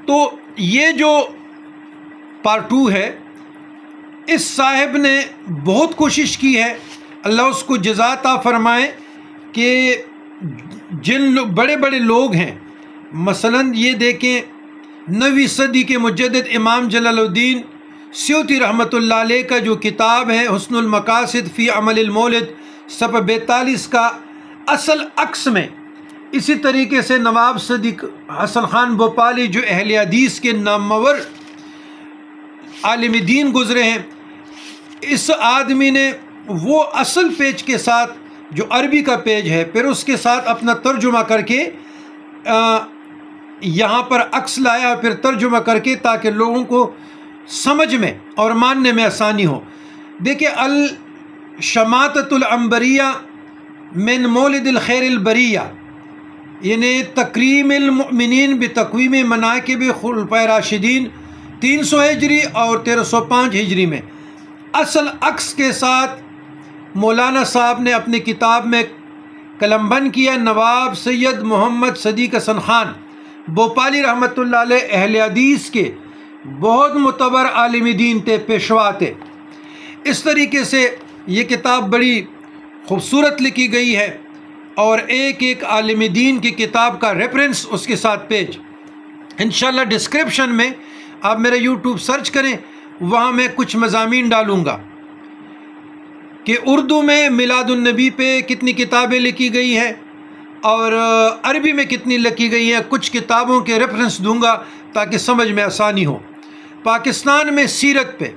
تو یہ جو پارٹ 2 ہے، اس صاحب نے بہت کوشش کی ہے، اللہ اس کو جزا عطا فرمائے، کہ جن بڑے بڑے لوگ ہیں، مثلاً یہ دیکھیں 9ویں صدی کے مجدد امام جلال الدین سیوطی رحمۃ اللہ علیہ کا جو کتاب ہے حسن المقاصد فی عمل المولد، صفحہ 42 کا اصل عکس میں اسی طریقے سے نواب صدیق حسن خان بھوپالی جو اہل حدیث کے نامور عالم دین گزرے ہیں، اس آدمی نے وہ اصل پیج کے ساتھ جو عربی کا پیج ہے، پھر اس کے ساتھ اپنا ترجمہ کر کے یہاں پر عکس لایا، پھر ترجمہ کر کے، تاکہ لوگوں کو سمجھ میں اور ماننے میں آسانی ہو۔ دیکھیں الشماتۃ العنبریہ من مولد الخیر البریہ، یعنی تکریم المؤمنین بتقویم مناقب خلفائے راشدین، 300 ہجری اور 1305 ہجری میں اصل عکس کے ساتھ مولانا صاحب نے اپنی کتاب میں قلم بند کیا۔ نواب سید محمد صدیق حسن خان بھوپالی رحمۃ اللہ علیہ اہل حدیث کے بہت معتبر عالم دین تھے، پیشوا تھے۔ اس طریقے سے یہ کتاب بڑی خوبصورت لکھی گئی ہے، اور ایک ایک عالم دین کی کتاب کا ریفرنس اس کے ساتھ پیج انشاءاللہ ڈسکرپشن میں آپ میرا یوٹیوب سرچ کریں، وہاں میں کچھ مضامین ڈالوں گا کہ اردو میں میلاد النبی پہ کتنی کتابیں لکھی گئی ہیں اور عربی میں کتنی لکھی گئی ہیں، کچھ کتابوں کے ریفرنس دوں گا تاکہ سمجھ میں آسانی ہو۔ پاکستان میں سیرت پہ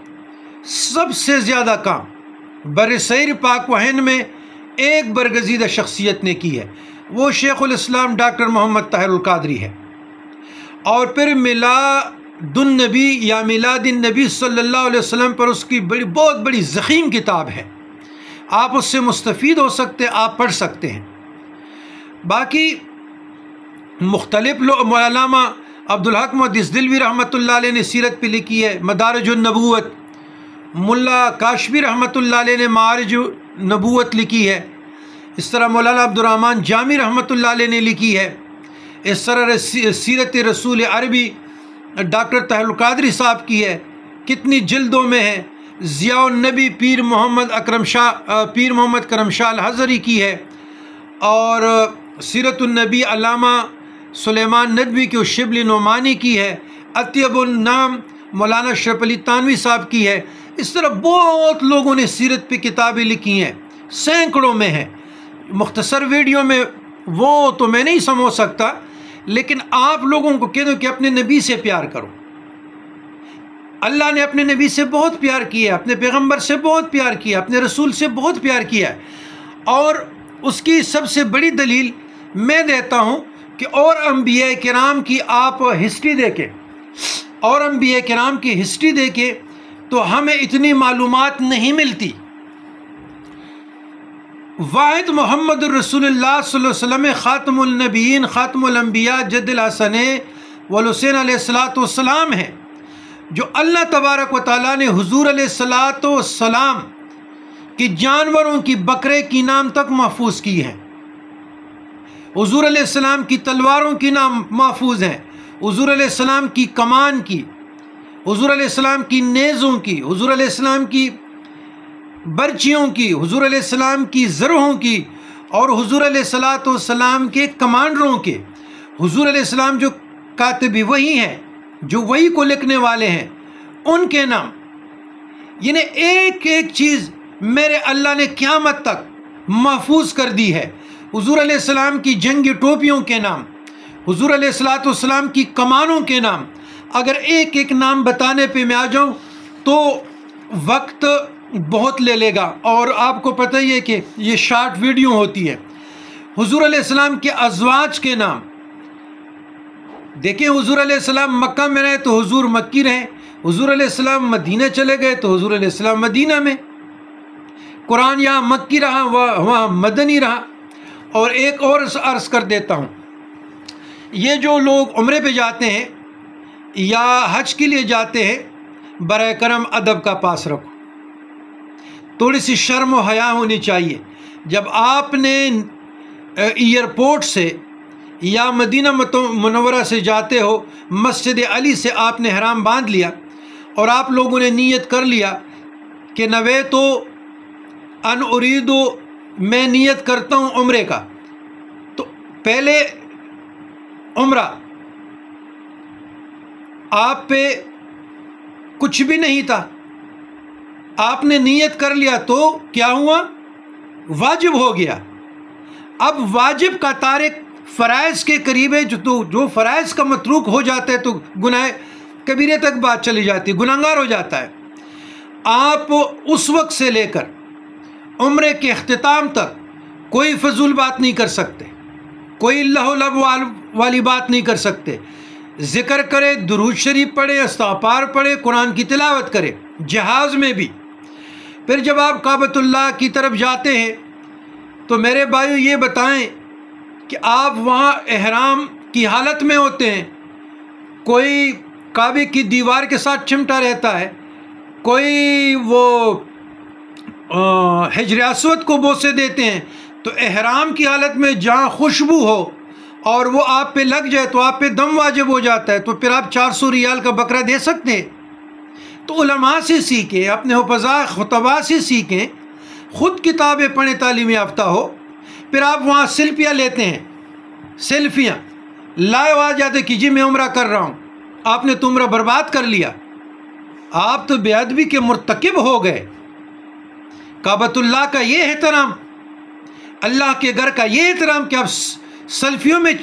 سب سے زیادہ کام برصغیر پاک و ہند میں ایک برگزیدہ شخصیت نے کی ہے، وہ شیخ الاسلام ڈاکٹر محمد طاہر القادری ہے۔ اور پھر میلاد النبی یا میلاد النبی صلی اللہ علیہ وسلم پر اس کی بہت بڑی ضخیم کتاب ہے، آپ اس سے مستفید ہو سکتے ہیں، آپ پڑھ سکتے ہیں۔ باقی مختلف علامہ عبدالحق محدث دلوی رحمۃ اللہ علیہ نے سیرت پہ لکھی ہے، مدارج النبوت، ملا کاشفی رحمۃ اللہ علیہ نے معارج نبوت لکھی ہے، اس طرح مولانا عبدالرحمن جامی رحمۃ اللہ علیہ نے لکھی ہے، اس طرح سیرت رسول عربی ڈاکٹر طاہر القادری صاحب کی ہے، کتنی جلدوں میں ہے۔ ضیاء النبی پیر محمد کرم شاہ الحضری کی ہے، اور سیرت النبی علامہ سلیمان ندوی کی شبلی نعمانی کی ہے، اطیب النام مولانا شرف علی تانوی صاحب کی ہے۔ اس طرح بہت لوگوں نے سیرت پہ کتابیں لکھی ہیں، سینکڑوں میں ہیں۔ مختصر ویڈیو میں وہ تو میں نہیں سمجھ سکتا، لیکن آپ لوگوں کو کہہ دو کہ اپنے نبی سے پیار کرو۔ اللہ نے اپنے نبی سے بہت پیار کیا، اپنے پیغمبر سے بہت پیار کیا، اپنے رسول سے بہت پیار کیا، اور اس کی سب سے بڑی دلیل میں دیتا ہوں کہ اور انبیاء کرام کی آپ ہسٹری دیکھیں، اور انبیاء کرام کی ہسٹری دیکھیں تو ہمیں اتنی معلومات نہیں ملتی۔ واحد محمد الرسول اللہ صلی اللہ علیہ وسلم خاتم النبیین خاتم الانبیاء جد الحسن والحسین علیہ الصلاۃ والسلام ہیں، جو اللہ تبارک و تعالیٰ نے حضور علیہ الصلاۃ والسلام کی جانوروں کی بکرے کی نام تک محفوظ کی ہیں، حضور علیہ السلام کی تلواروں کی نام محفوظ ہیں، حضور علیہ السلام کی کمان کی، حضور علیہ السلام کی نیزوں کی، حضور علیہ السلام کی برچیوں کی، حضور علیہ السلام کی زرہوں کی، اور حضور علیہ الصلاۃ والسلام کے کمانڈروں کے، حضور علیہ السلام جو کاتب وحی ہیں، جو وحی کو لکھنے والے ہیں، ان کے نام، یعنی ایک ایک چیز میرے اللہ نے قیامت تک محفوظ کر دی ہے۔ حضور علیہ السلام کی جنگی ٹوپیوں کے نام، حضور علیہ الصلاۃ والسلام کی کمانوں کے نام، اگر ایک ایک نام بتانے پہ میں آ جاؤں تو وقت بہت لے لے گا، اور آپ کو پتہ ہی ہے کہ یہ شارٹ ویڈیو ہوتی ہے۔ حضور علیہ السلام کے ازواج کے نام دیکھیں، حضور علیہ السلام مکہ میں رہے تو حضور مکی رہے، حضور علیہ السلام مدینہ چلے گئے تو حضور علیہ السلام مدینہ میں، قرآن یہاں مکی رہا وہاں مدنی رہا۔ اور ایک اور عرض کر دیتا ہوں، یہ جو لوگ عمرے پہ جاتے ہیں یا حج کے لیے جاتے ہیں، برائے کرم ادب کا پاس رکھو، تھوڑی سی شرم و حیا ہونی چاہیے۔ جب آپ نے ایئرپورٹ سے یا مدینہ منورہ سے جاتے ہو، مسجد علی سے آپ نے احرام باندھ لیا اور آپ لوگوں نے نیت کر لیا کہ نویتو ان اریدو، میں نیت کرتا ہوں عمرے کا، تو پہلے عمرہ آپ پہ کچھ بھی نہیں تھا، آپ نے نیت کر لیا تو کیا ہوا؟ واجب ہو گیا۔ اب واجب کا تارک فرائض کے قریب ہے، جو فرائض کا متروک ہو جاتا ہے تو گناہ کبیرے تک بات چلی جاتی ہے، گناہگار ہو جاتا ہے۔ آپ اس وقت سے لے کر عمرے کے اختتام تک کوئی فضول بات نہیں کر سکتے، کوئی لہو لب والی بات نہیں کر سکتے، ذکر کرے، درود شریف پڑھے، استغفار پڑھے، قرآن کی تلاوت کرے، جہاز میں بھی۔ پھر جب آپ کعبۃ اللہ کی طرف جاتے ہیں تو میرے بھائیو یہ بتائیں کہ آپ وہاں احرام کی حالت میں ہوتے ہیں، کوئی کعبے کی دیوار کے ساتھ چمٹا رہتا ہے، کوئی وہ حجر اسود کو بوسے دیتے ہیں، تو احرام کی حالت میں جہاں خوشبو ہو اور وہ آپ پہ لگ جائے تو آپ پہ دم واجب ہو جاتا ہے، تو پھر آپ 400 ریال کا بکرا دے سکتے ہیں؟ تو علماء سے سیکھیں، اپنے حفظاء خطباء سے سیکھیں، خود کتابیں پڑھیں، تعلیم یافتہ ہو۔ پھر آپ وہاں سیلفیاں لیتے ہیں، سیلفیاں لائے آ جاتے کہ جی میں عمرہ کر رہا ہوں، آپ نے تو عمرہ برباد کر لیا، آپ تو بے ادبی کے مرتکب ہو گئے۔ کعبۃ اللہ کا یہ احترام، اللہ کے گھر کا یہ احترام کہ آپ سیلفیوں میں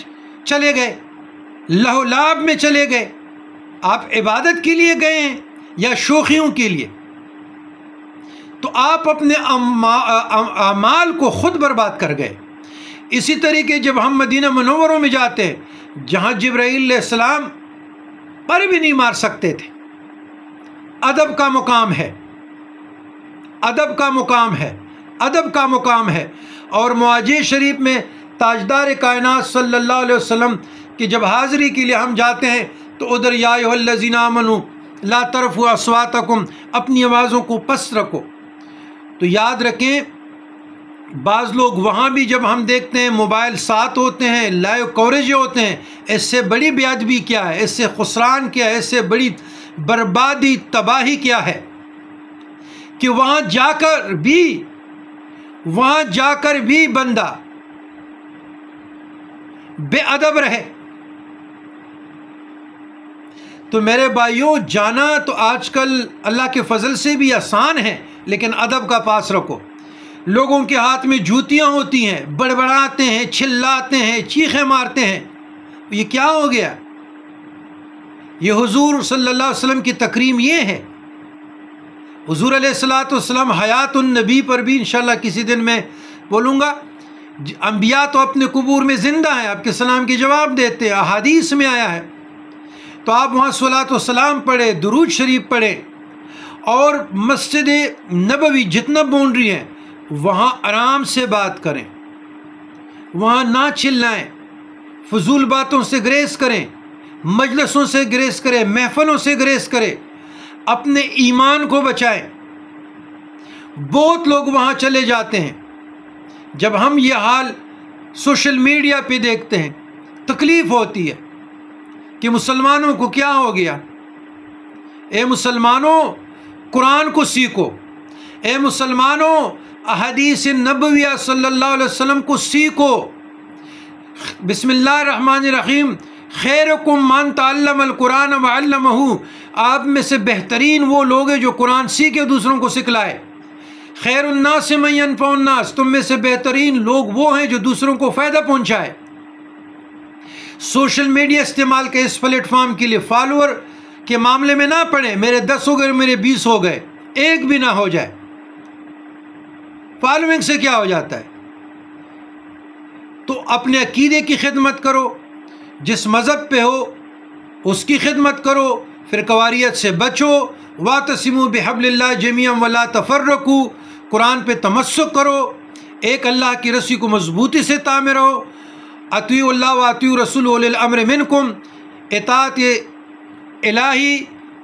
چلے گئے، لہو لعب میں چلے گئے۔ آپ عبادت کے لیے گئے ہیں یا شوخیوں کے لیے؟ تو آپ اپنے اعمال کو خود برباد کر گئے۔ اسی طریقے جب ہم مدینہ منورہ میں جاتے ہیں جہاں جبرائیل علیہ السلام پر بھی نہیں مار سکتے تھے، ادب کا مقام ہے، ادب کا مقام ہے، ادب کا مقام ہے۔ اور معاجے شریف میں تاجدار کائنات صلی اللہ علیہ وسلم کی جب حاضری کے لیے ہم جاتے ہیں تو ادھر یا ایھا الذین آمنوا لا ترفعوا اصواتکم، اپنی آوازوں کو پست رکھو۔ تو یاد رکھیں، بعض لوگ وہاں بھی جب ہم دیکھتے ہیں موبائل ساتھ ہوتے ہیں، لائیو کوریج ہوتے ہیں، اس سے بڑی بے ادبی کیا ہے، اس سے خسران کیا ہے، اس سے بڑی بربادی تباہی کیا ہے کہ وہاں جا کر بھی بندہ بے ادب رہے۔ تو میرے بھائیوں، جانا تو آج کل اللہ کے فضل سے بھی آسان ہے، لیکن ادب کا پاس رکھو۔ لوگوں کے ہاتھ میں جوتیاں ہوتی ہیں، بڑبڑاتے ہیں، چلاتے ہیں، چیخیں مارتے ہیں، یہ کیا ہو گیا؟ یہ حضور صلی اللہ علیہ وسلم کی تکریم یہ ہے۔ حضور علیہ الصلوۃ والسلام حیات النبی پر بھی انشاءاللہ کسی دن میں بولوں گا۔ انبیاء تو اپنے قبور میں زندہ ہیں، آپ کے سلام کے جواب دیتے ہیں، احادیث میں آیا ہے۔ تو آپ وہاں صلاۃ و سلام پڑھیں، درود شریف پڑھیں، اور مسجد نبوی جتنا باؤنڈری ہے وہاں آرام سے بات کریں، وہاں نہ چلائیں، فضول باتوں سے گریز کریں، مجلسوں سے گریز کریں، محفلوں سے گریز کریں، اپنے ایمان کو بچائیں۔ بہت لوگ وہاں چلے جاتے ہیں، جب ہم یہ حال سوشل میڈیا پہ دیکھتے ہیں تکلیف ہوتی ہے کہ مسلمانوں کو کیا ہو گیا۔ اے مسلمانوں، قرآن کو سیکھو، اے مسلمانوں، احادیث نبویہ صلی اللہ علیہ وسلم کو سیکھو۔ بسم اللہ الرحمن الرحیم، خیرکم من تعلم القرآن وعلمہ، آپ میں سے بہترین وہ لوگ ہیں جو قرآن سیکھے دوسروں کو سکھلائے۔ خیر الناس من ینفع الناس، تم میں سے بہترین لوگ وہ ہیں جو دوسروں کو فائدہ پہنچائے۔ سوشل میڈیا استعمال کے اس پلیٹ فارم کے لیے فالوور کے معاملے میں نہ پڑیں، میرے 10 ہو گئے، میرے 20 ہو گئے، ایک بھی نہ ہو جائے۔ فالوئنگ سے کیا ہو جاتا ہے؟ تو اپنے عقیدے کی خدمت کرو، جس مذہب پہ ہو اس کی خدمت کرو، فرقواریت سے بچو، واعتصموا بحبل اللہ جمیعا ولا تفرقوا، قرآن پہ تمسک کرو، ایک اللہ کی رسی کو مضبوطی سے تامے رہو، اطیعوا اللہ واطیعوا رسول اولی الامر منکم، اطاعت الہی،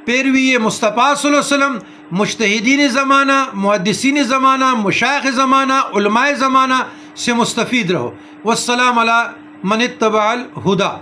پیروی مصطفیٰ صلی اللہ علیہ وسلم، مجتہدین زمانہ، محدثین زمانہ، مشایخ زمانہ، علماء زمانہ سے مستفید رہو۔ والسلام علی من اتبع الہدا۔